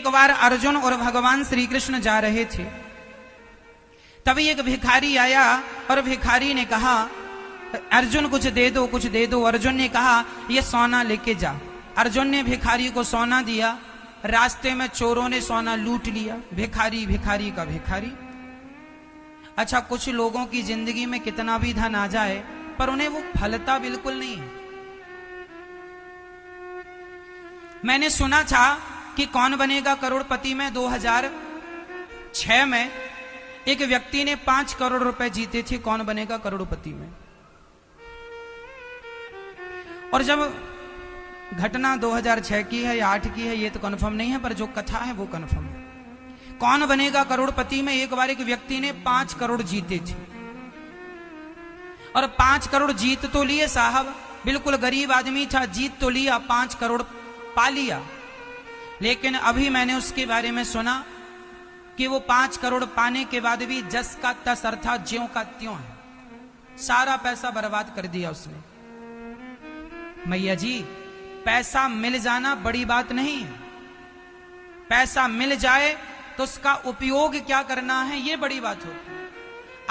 एक बार अर्जुन और भगवान श्री कृष्ण जा रहे थे, तभी एक भिखारी आया और भिखारी ने कहा अर्जुन कुछ दे दो, कुछ दे दो। अर्जुन ने कहा ये सोना लेके जा। अर्जुन ने भिखारी को सोना दिया। रास्ते में चोरों ने सोना लूट लिया। भिखारी भिखारी का भिखारी। अच्छा, कुछ लोगों की जिंदगी में कितना भी धन आ जाए पर उन्हें वो फलता बिल्कुल नहीं है। मैंने सुना था कि कौन बनेगा करोड़पति में 2006 में एक व्यक्ति ने 5 करोड़ रुपए जीते थे कौन बनेगा करोड़पति में। और जब घटना 2006 की है या 8 की है ये तो कंफर्म नहीं है, पर जो कथा है वो कंफर्म है। कौन बनेगा करोड़पति में एक बार एक व्यक्ति ने 5 करोड़ जीते थे और 5 करोड़ जीत तो लिए साहब, बिल्कुल गरीब आदमी था, जीत तो लिया, 5 करोड़ पा लिया। लेकिन अभी मैंने उसके बारे में सुना कि वो 5 करोड़ पाने के बाद भी जस का तस अर्थात ज्यों का त्यों है, सारा पैसा बर्बाद कर दिया उसने। मैया जी, पैसा मिल जाना बड़ी बात नहीं है, पैसा मिल जाए तो उसका उपयोग क्या करना है ये बड़ी बात होती है।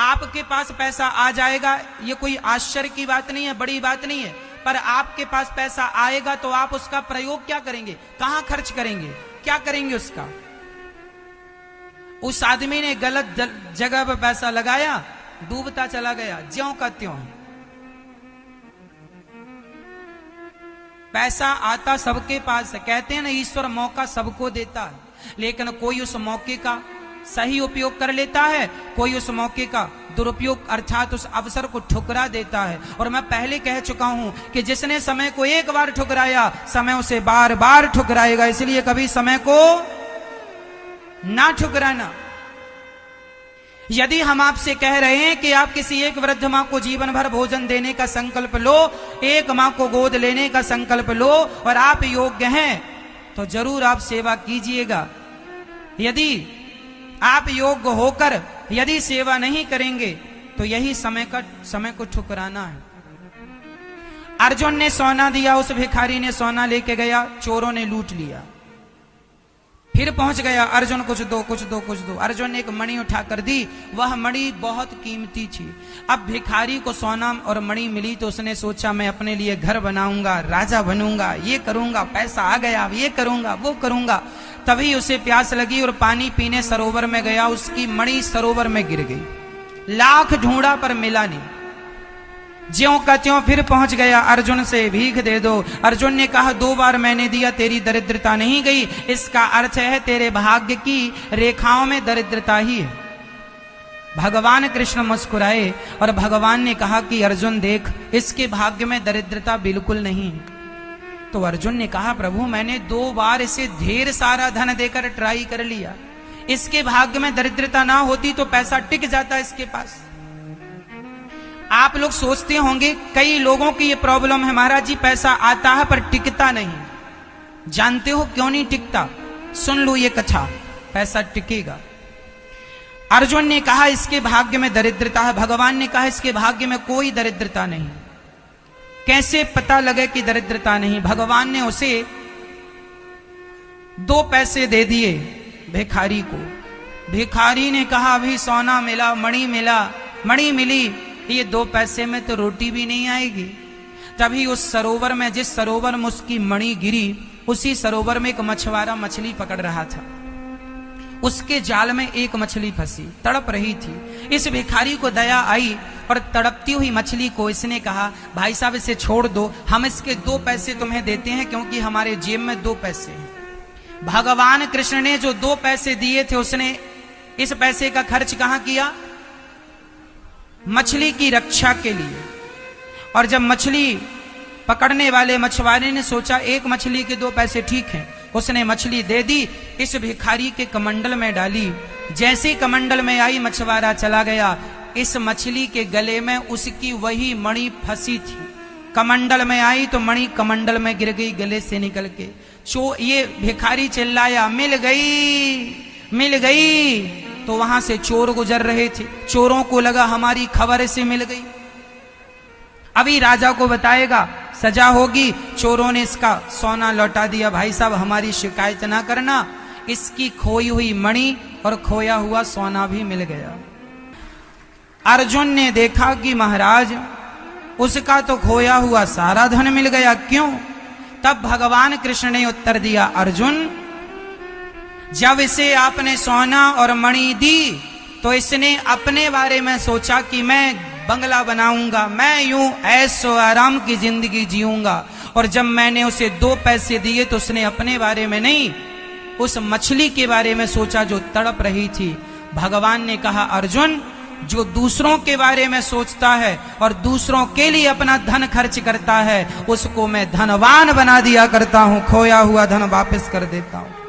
आपके पास पैसा आ जाएगा ये कोई आश्चर्य की बात नहीं है, बड़ी बात नहीं है, पर आपके पास पैसा आएगा तो आप उसका प्रयोग क्या करेंगे, कहां खर्च करेंगे, क्या करेंगे उसका। उस आदमी ने गलत जगह पर पैसा लगाया, डूबता चला गया, ज्यों का त्यों। पैसा आता सबके पास है, कहते हैं ना ईश्वर मौका सबको देता है, लेकिन कोई उस मौके का सही उपयोग कर लेता है, कोई उस मौके का दुरुपयोग अर्थात उस अवसर को ठुकरा देता है। और मैं पहले कह चुका हूं कि जिसने समय को एक बार ठुकराया समय उसे बार बार ठुकराएगा, इसलिए कभी समय को ना ठुकराना। यदि हम आपसे कह रहे हैं कि आप किसी एक वृद्ध मां को जीवन भर भोजन देने का संकल्प लो, एक मां को गोद लेने का संकल्प लो और आप योग्य हैं तो जरूर आप सेवा कीजिएगा। यदि आप योग्य होकर यदि सेवा नहीं करेंगे तो यही समय को ठुकराना है। अर्जुन ने सोना दिया, उस भिखारी ने सोना लेके गया, चोरों ने लूट लिया। फिर पहुंच गया, अर्जुन कुछ दो, कुछ दो, कुछ दो। अर्जुन ने एक मणि उठाकर दी, वह मणि बहुत कीमती थी। अब भिखारी को सोना और मणि मिली तो उसने सोचा मैं अपने लिए घर बनाऊंगा, राजा बनूंगा, ये करूंगा, पैसा आ गया, ये करूंगा, वो करूंगा। तभी उसे प्यास लगी और पानी पीने सरोवर में गया, उसकी मणि सरोवर में गिर गई। लाख ढूंढा पर मिला नहीं, ज्यों का त्यों फिर पहुंच गया, अर्जुन से भीख दे दो। अर्जुन ने कहा 2 बार मैंने दिया, तेरी दरिद्रता नहीं गई, इसका अर्थ है तेरे भाग्य की रेखाओं में दरिद्रता ही है। भगवान कृष्ण मुस्कुराए और भगवान ने कहा कि अर्जुन देख, इसके भाग्य में दरिद्रता बिल्कुल नहीं। तो अर्जुन ने कहा प्रभु मैंने 2 बार इसे ढेर सारा धन देकर ट्राई कर लिया, इसके भाग्य में दरिद्रता ना होती तो पैसा टिक जाता इसके पास। आप लोग सोचते होंगे कई लोगों की ये प्रॉब्लम है, महाराज जी पैसा आता है पर टिकता नहीं। जानते हो क्यों नहीं टिकता? सुन लो ये कथा, पैसा टिकेगा। अर्जुन ने कहा इसके भाग्य में दरिद्रता है, भगवान ने कहा इसके भाग्य में कोई दरिद्रता नहीं। कैसे पता लगे कि दरिद्रता नहीं? भगवान ने उसे 2 पैसे दे दिए भिखारी को। भिखारी ने कहा अभी सोना मिला, मणि मिला, मणि मिली, ये 2 पैसे में तो रोटी भी नहीं आएगी। तभी उस सरोवर में, जिस सरोवर में उसकी मणि गिरी, उसी सरोवर में एक मछुआरा मछली पकड़ रहा था। उसके जाल में एक मछली फंसी, तड़प रही थी। इस भिखारी को दया आई और तड़पती हुई मछली को इसने कहा भाई साहब इसे छोड़ दो, हम इसके 2 पैसे तुम्हें देते हैं क्योंकि हमारे जेब में 2 पैसे हैं। भगवान कृष्ण ने जो 2 पैसे दिए थे उसने इस पैसे का खर्च कहां किया? मछली की रक्षा के लिए। और जब मछली पकड़ने वाले मछुआरे ने सोचा एक मछली के 2 पैसे ठीक हैं, उसने मछली दे दी, इस भिखारी के कमंडल में डाली। जैसे कमंडल में आई मछुआरा चला गया, इस मछली के गले में उसकी वही मणि फंसी थी। कमंडल में आई तो मणि कमंडल में गिर गई गले से निकल के। ये भिखारी चिल्लाया मिल गई, मिल गई। तो वहां से चोर गुजर रहे थे, चोरों को लगा हमारी खबर से मिल गई, अभी राजा को बताएगा, सजा होगी। चोरों ने इसका सोना लौटा दिया। भाई साहब हमारी शिकायत ना करना, इसकी खोई हुई मणि और खोया हुआ सोना भी मिल गया। अर्जुन ने देखा कि महाराज उसका तो खोया हुआ सारा धन मिल गया, क्यों? तब भगवान कृष्ण ने उत्तर दिया, अर्जुन जब इसे आपने सोना और मणि दी तो इसने अपने बारे में सोचा कि मैं बंगला बनाऊंगा, मैं यूं ऐशो आराम की जिंदगी जीऊंगा। और जब मैंने उसे 2 पैसे दिए तो उसने अपने बारे में नहीं, उस मछली के बारे में सोचा जो तड़प रही थी। भगवान ने कहा, अर्जुन जो दूसरों के बारे में सोचता है और दूसरों के लिए अपना धन खर्च करता है उसको मैं धनवान बना दिया करता हूं, खोया हुआ धन वापस कर देता हूं।